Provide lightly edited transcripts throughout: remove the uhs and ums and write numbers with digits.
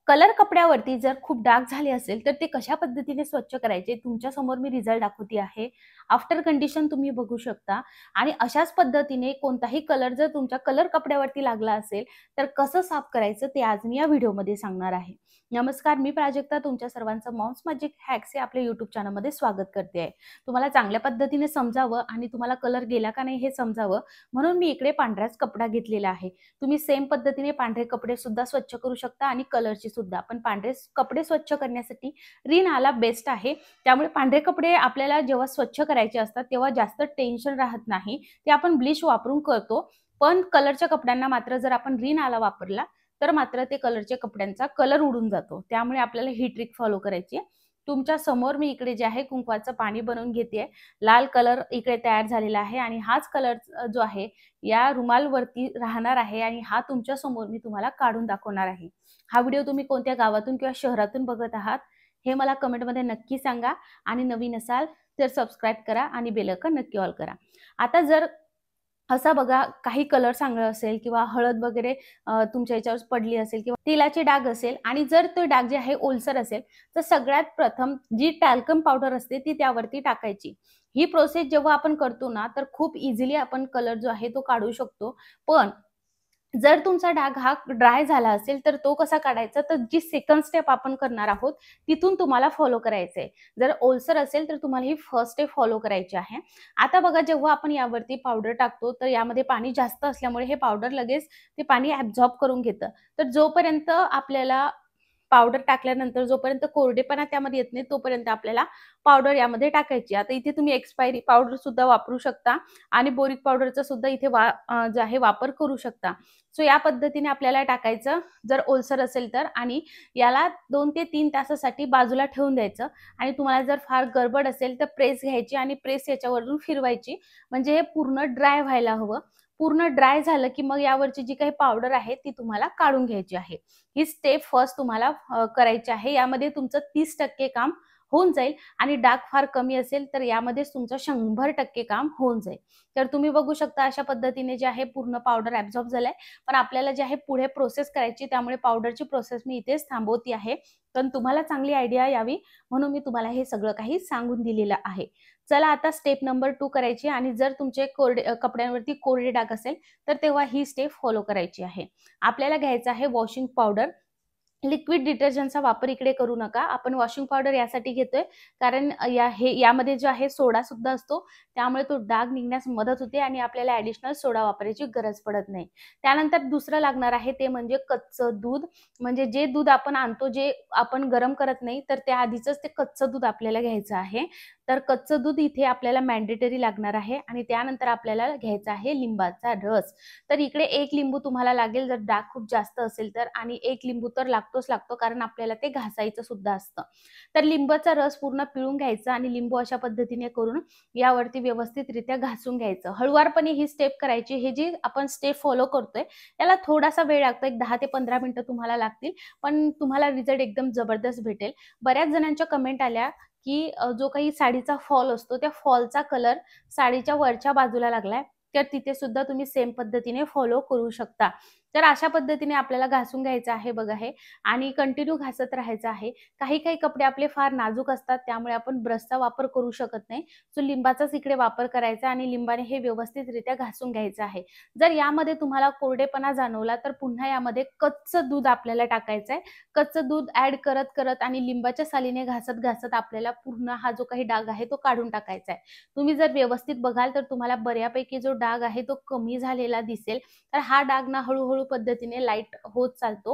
Colour कपड्यावरती जर खूप डाग झाले असेल तर ते कशा पद्धतीने स्वच्छ करायचे तुमच्या समोर मी रिझल्ट दाखवते आहे. आफ्टर कंडिशन तुम्ही बघू शकता आणि अशाच पद्धतीने कोणताही कलर जर तुमच्या कलर कपड्यावरती लागला असेल तर कसं साफ करायचं ते आज मी या व्हिडिओमध्ये सांगणार आहे. नमस्कार, मी प्राजक्ता तुमच्या सर्वांचं मॉम्स मॅजिक हॅक्स या आपल्या युट्यूब चॅनलमध्ये स्वागत करते आहे. तुम्हाला चांगल्या पद्धतीने समजावं आणि तुम्हाला कलर गेला का नाही हे समजावं म्हणून मी इकडे पांढराच कपडा घेतलेला आहे. तुम्ही सेम पद्धतीने पांढरे कपडे सुद्धा स्वच्छ करू शकता आणि कलरची सुद्धा. पण पांढरे कपडे स्वच्छ करण्यासाठी रिन आला बेस्ट आहे. त्यामुळे पांढरे कपडे आपल्याला जेव्हा स्वच्छ करायचे असतात तेव्हा जास्त टेन्शन राहत नाही. ते आपण ब्लीच वापरून करतो. पण कलरच्या कपड्यांना मात्र जर आपण रिन आला वापरला तर मात्र ते कलरच्या कपड्यांचा कलर उडून जातो. त्यामुळे आपल्याला ही ट्रिक फॉलो करायची आहे. तुमच्या समोर मी इकडे जे आहे कुंकवाचं पाणी बनवून घेते. लाल कलर इकडे तयार झालेला आहे आणि हाच कलर जो आहे या रुमालवरती राहणार आहे आणि हा तुमच्या समोर मी तुम्हाला काढून दाखवणार आहे. हा व्हिडिओ तुम्ही कोणत्या गावातून किंवा शहरातून बघत आहात हे मला कमेंटमध्ये नक्की सांगा आणि नवीन असाल तर सबस्क्राईब करा आणि बेल आयकॉन नक्की ऑल करा. आता जर असा बघा काही कलर चांगला असेल किंवा हळद वगैरे तुमच्या याच्यावर पडली असेल किंवा तेलाचे डाग असेल आणि जर तो डाग जे आहे ओलसर असेल तर सगळ्यात प्रथम जी टॅल्कम पावडर असते ती त्यावरती टाकायची. ही प्रोसेस जेव्हा आपण करतो ना तर खूप इझिली आपण कलर जो आहे तो काढू शकतो. पण जर तुमचा डाग हा ड्राय झाला असेल तर तो कसा काढायचा तर जी सेकंड स्टेप आपण करणार आहोत तिथून तुम्हाला फॉलो करायचं आहे. जर ओलसर असेल तर तुम्हाला ही फर्स्ट स्टेप फॉलो करायची आहे. आता बघा जेव्हा आपण यावरती पावडर टाकतो तर यामध्ये पाणी जास्त असल्यामुळे हे पावडर लगेच ते पाणी ऍब्झॉर्ब करून घेतं. तर जोपर्यंत आपल्याला पावडर टाकल्यानंतर जोपर्यंत कोरडेपणा त्यामध्ये येत नाही तोपर्यंत आपल्याला पावडर यामध्ये टाकायची. आता इथे तुम्ही एक्सपायरी पावडर सुद्धा वापरू शकता आणि बोरिक पावडरचा सुद्धा इथे जे आहे वापर करू शकता. सो या पद्धतीने आपल्याला टाकायचं जर ओलसर असेल तर आणि याला 2 ते 3 तासासाठी बाजूला ठेवून द्यायचं आणि तुम्हाला जर फार गडबड असेल तर प्रेस घ्यायची आणि प्रेस याच्यावरून फिरवायची म्हणजे हे पूर्ण ड्राय व्हायला हवं. पूर्ण ड्राय झालं की मग यावरची जी काही पावडर आहे ती तुम्हाला काढून घ्यायची आहे. ही स्टेप फर्स्ट तुम्हाला करायची आहे. यामध्ये तुमचं 30% काम होऊन जाईल आणि डाग फार कमी असेल तर यामध्येच तुमचं 100% काम होऊन जाईल. तर तुम्ही बघू शकता अशा पद्धतीने जे आहे पूर्ण पावडर ऍब्झॉर्ब झालाय. पण आपल्याला जे आहे पुढे प्रोसेस करायची त्यामुळे पावडरची प्रोसेस मी इथेच थांबवती आहे. पण तुम्हाला चांगली आयडिया यावी म्हणून मी तुम्हाला हे सगळं काही सांगून दिलेलं आहे. चला आता स्टेप नंबर 2 करायची आणि जर तुमचे कपड्यांवरती कोरडे डाग असेल तर तेव्हा ही स्टेप फॉलो करायची आहे. आपल्याला घ्यायचं आहे वॉशिंग पावडर. लिक्विड डिटर्जंटचा वापर इकडे करू नका. आपण वॉशिंग पावडर यासाठी घेतोय कारण यामध्ये जो आहे सोडा सुद्धा असतो. त्यामुळे तो डाग निघण्यास मदत होते आणि आपल्याला ॲडिशनल सोडा वापरायची गरज पडत नाही. त्यानंतर दुसरं लागणार आहे ते म्हणजे कच्चं दूध. म्हणजे जे दूध आपण आणतो जे आपण गरम करत नाही तर त्याआधीचंच ते कच्चं दूध आपल्याला घ्यायचं आहे. तर कच्चं दूध इथे आपल्याला मॅन्डेटरी लागणार आहे आणि त्यानंतर आपल्याला घ्यायचा आहे लिंबाचा रस. तर इकडे 1 लिंबू तुम्हाला लागेल जर डाग खूप जास्त असेल तर आणि 1 लिंबू तर लागतोच लागतो कारण आपल्याला ते घासायचं सुद्धा असतं. तर लिंबाचा रस पूर्ण पिळून घ्यायचा आणि लिंबू अशा पद्धतीने करून यावरती व्यवस्थितरित्या घासून घ्यायचं. हळुवारपणे ही स्टेप करायची. हे जी आपण स्टेप फॉलो करतोय याला थोडासा वेळ लागतो. एक 10 ते 15 मिनिटं तुम्हाला लागतील. पण तुम्हाला रिझल्ट एकदम जबरदस्त भेटेल. बऱ्याच जणांच्या कमेंट आल्या की जो काही साडीचा फॉल असतो त्या फॉलचा कलर साडीच्या वरच्या बाजूला लागलाय. तर तिथे सुद्धा तुम्ही सेम पद्धतीने फॉलो करू शकता. तर अशा पद्धतीने आपल्याला घासून घ्यायचं आहे बघा हे आणि कंटिन्यू घासत राहायचं आहे. काही काही कपडे आपले फार नाजूक असतात त्यामुळे आपण ब्रशचा वापर करू शकत नाही. सो लिंबाचाच इकडे वापर करायचा आणि लिंबाने हे व्यवस्थितरित्या घासून घ्यायचं आहे. जर यामध्ये तुम्हाला कोरडेपणा जाणवला तर पुन्हा यामध्ये कच्चं दूध आपल्याला टाकायचं आहे. कच्चं दूध ऍड करत करत आणि लिंबाच्या सालीने घासत घासत आपल्याला पूर्ण हा जो काही डाग आहे तो काढून टाकायचा आहे. तुम्ही जर व्यवस्थित बघाल तर तुम्हाला बऱ्यापैकी जो डाग आहे तो कमी झालेला दिसेल. तर हा डाग ना हळूहळू पद्धतीने लाईट होत चालतो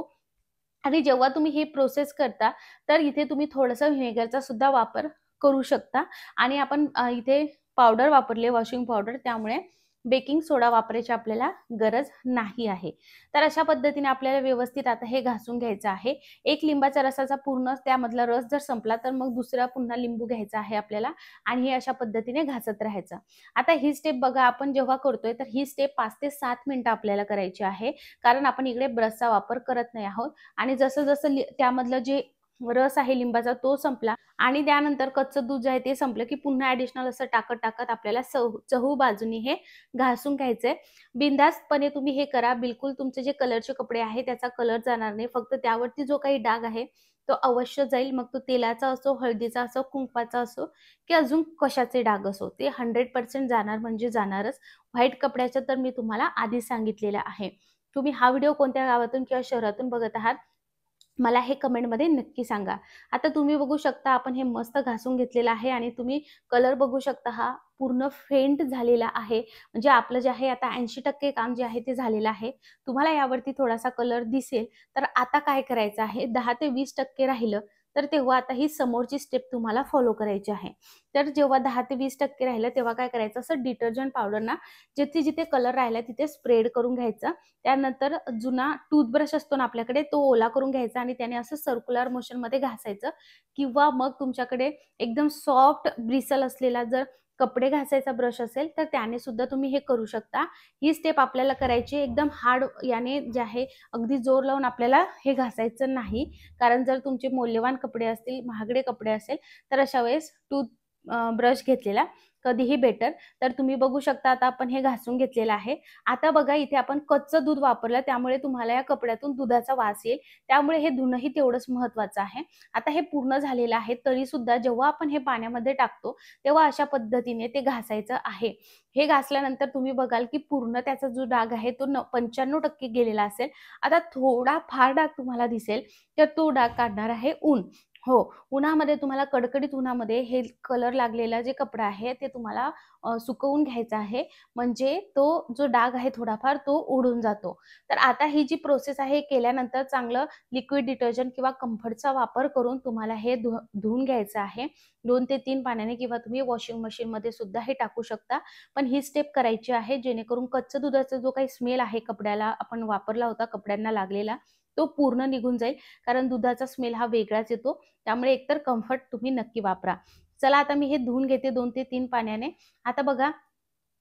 आणि जेव्हा तुम्ही ही प्रोसेस करता तर इथे तुम्ही थोडंसं व्हिनेगरचा सुद्धा वापर करू शकता आणि आपण इथे पावडर वापरली वॉशिंग पावडर त्यामुळे बेकिंग सोडा वापरायची आपल्याला गरज नाही आहे. तर अशा पद्धतीने आपल्याला व्यवस्थित आता हे घासून घ्यायचं आहे. एक लिंबाच्या रसाचा पूर्ण त्यामधला रस जर संपला तर मग दुसरा पुन्हा लिंबू घ्यायचा आहे आपल्याला आणि हे अशा पद्धतीने घासत राहायचं. आता ही स्टेप बघा आपण जेव्हा करतोय तर ही स्टेप 5 ते 7 मिनिटं आपल्याला करायची आहे कारण आपण इकडे ब्रशचा वापर करत नाही आहोत आणि जसं जसं त्यामधलं जे रस आहे लिंबाचा तो संपला आणि त्यानंतर कच्चं दूध जे आहे ते संपलं की पुन्हा ॲडिशनल असं टाकत टाकत आपल्याला चहू बाजूनी हे घासून घ्यायचंय. बिनधास्तपणे तुम्ही हे करा. बिलकुल तुमचे जे कलरचे कपडे आहे त्याचा कलर जाणार नाही. फक्त त्यावरती जो काही डाग आहे तो अवश्य जाईल. मग तो तेलाचा असो, हळदीचा असो, कुंकवाचा असो की अजून कशाचे डाग असो, ते 100% जाणार म्हणजे जाणारच. व्हाईट कपड्याचं तर मी तुम्हाला आधीच सांगितलेलं आहे. तुम्ही हा व्हिडिओ कोणत्या गावातून किंवा शहरातून बघत आहात मला हे कमेंटमध्ये नक्की सांगा. आता तुम्ही बघू शकता आपण हे मस्त घासून घेतलेलं आहे आणि तुम्ही कलर बघू शकता हा पूर्ण फेंट झालेला आहे. म्हणजे आपलं जे आहे आता 80% काम जे आहे ते झालेलं आहे. तुम्हाला यावरती थोडासा कलर दिसेल. तर आता काय करायचं आहे 10 ते 20% राहिलं तर तेव्हा आता ही समोरची स्टेप तुम्हाला फॉलो करायची आहे. तर जेव्हा 10 ते 20% राहिलं तेव्हा काय करायचं असं डिटर्जंट पावडर ना जिथे-जिथे कलर राहिला तिथे स्प्रेड करून घ्यायचा. त्यानंतर जुना टूथब्रश असतो ना आपल्याकडे तो ओला करून घ्यायचा आणि त्याने असं सर्क्युलर मोशनमध्ये घासायचं किंवा मग तुमच्याकडे एकदम सॉफ्ट ब्रिसल असलेला जर कपडे घासायचा ब्रश असेल तर त्याने सुद्धा तुम्ही हे करू शकता. ही स्टेप आपल्याला करायची एकदम हार्ड याने जे आहे अगदी जोर लावून आपल्याला हे घासायचं नाही. कारण जर तुमचे मौल्यवान कपडे असतील, महागडे कपडे असेल तर अशा वेळेस ब्रश घेतलेला कधीही बेटर. तर तुम्ही बघू शकता आता आपण हे घासून घेतलेलं आहे. आता बघा इथे आपण कच्चं दूध वापरलं त्यामुळे तुम्हाला या कपड्यातून दुधाचा वास येईल. त्यामुळे हे धुणंही तेवढंच महत्त्वाचं आहे. आता हे पूर्ण झालेलं आहे तरी सुद्धा जेव्हा आपण हे पाण्यामध्ये टाकतो तेव्हा अशा पद्धतीने ते घासायचं आहे. हे घासल्यानंतर तुम्ही बघाल की पूर्ण त्याचा जो डाग आहे तो 95% गेलेला असेल. आता थोडा फार डाग तुम्हाला दिसेल तर तो डाग काढणार आहे ऊन. हो, उन्हामध्ये तुम्हाला कडकडीत उन्हामध्ये हे कलर लागलेला जे कपडा आहे ते तुम्हाला सुकवून घ्यायचा आहे. म्हणजे तो जो डाग आहे थोडाफार तो उडून जातो. तर आता ही जी प्रोसेस आहे केल्यानंतर चांगलं लिक्विड डिटर्जंट किंवा कम्फर्टचा वापर करून तुम्हाला हे धुवून घ्यायचं आहे. 2 ते 3 पाण्याने किंवा तुम्ही वॉशिंग मशीनमध्ये सुद्धा हे टाकू शकता. पण ही स्टेप करायची आहे जेणेकरून कच्चं दुधाचा जो काही स्मेल आहे कपड्याला आपण वापरला होता कपड्यांना लागलेला तो पूर्ण निघून जाईल. कारण दुधाचा स्मेल हा वेगळाच येतो. त्यामुळे एकतर कम्फर्ट तुम्ही नक्की वापरा. चला आता मी हे धुवून घेते 2 ते 3 पाण्याने. आता बघा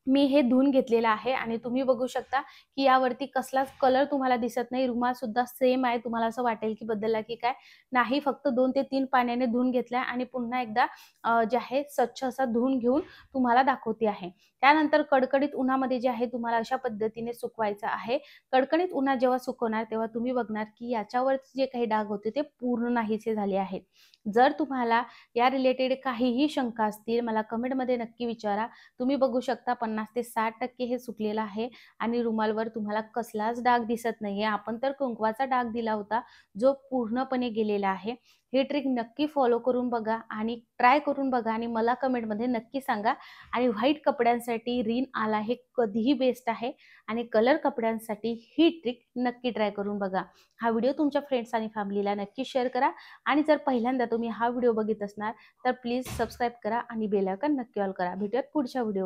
मी हे धुवून घेतलेलं आहे आणि तुम्ही बघू शकता की यावरती कसलाच कलर तुम्हाला दिसत नाही. रुमाल सुद्धा सेम आहे. तुम्हाला असं वाटेल की बदलला की काय? नाही, फक्त 2 ते 3 पाण्याने धुवून घेतलाय आणि पुन्हा एकदा जे आहे स्वच्छ असा धुवून घेऊन तुम्हाला दाखवते आहे. त्यानंतर कडकडीत उन्हामध्ये जे आहे तुम्हाला अशा पद्धतीने सुकवायचं आहे. कडकडीत उन्हात जेव्हा सुकवणार तेव्हा तुम्ही बघणार की याच्यावरचे जे काही डाग होते ते पूर्ण नाहीसे झाले आहेत. जर तुम्हाला या रिलेटेड काहीही शंका असतील मला कमेंटमध्ये नक्की विचारा. तुम्ही बघू शकता 50 ते 60% हे सुकलेलं आहे आणि रुमालवर तुम्हाला कसलाच डाग दिसत नाहीये. आपण तर कुंकवाचा डाग दिला होता जो पूर्णपणे गेलेला आहे. हे ट्रिक नक्की फॉलो करून बघा आणि ट्राय करून बघा आणि मला कमेंटमध्ये नक्की सांगा. आणि व्हाईट कपड्यांसाठी रिन आला हे कधीही बेस्ट आहे आणि कलर कपड्यांसाठी ही ट्रिक नक्की ट्राय करून बघा. हा व्हिडिओ तुमच्या फ्रेंड्स आणि फॅमिलीला नक्की शेअर करा आणि जर पहिल्यांदा तुम्ही हा व्हिडिओ बघत असणार तर प्लीज सबस्क्राईब करा आणि बेल आयकॉन नक्की ऑल करा. भेटूयात पुढच्या व्हिडिओ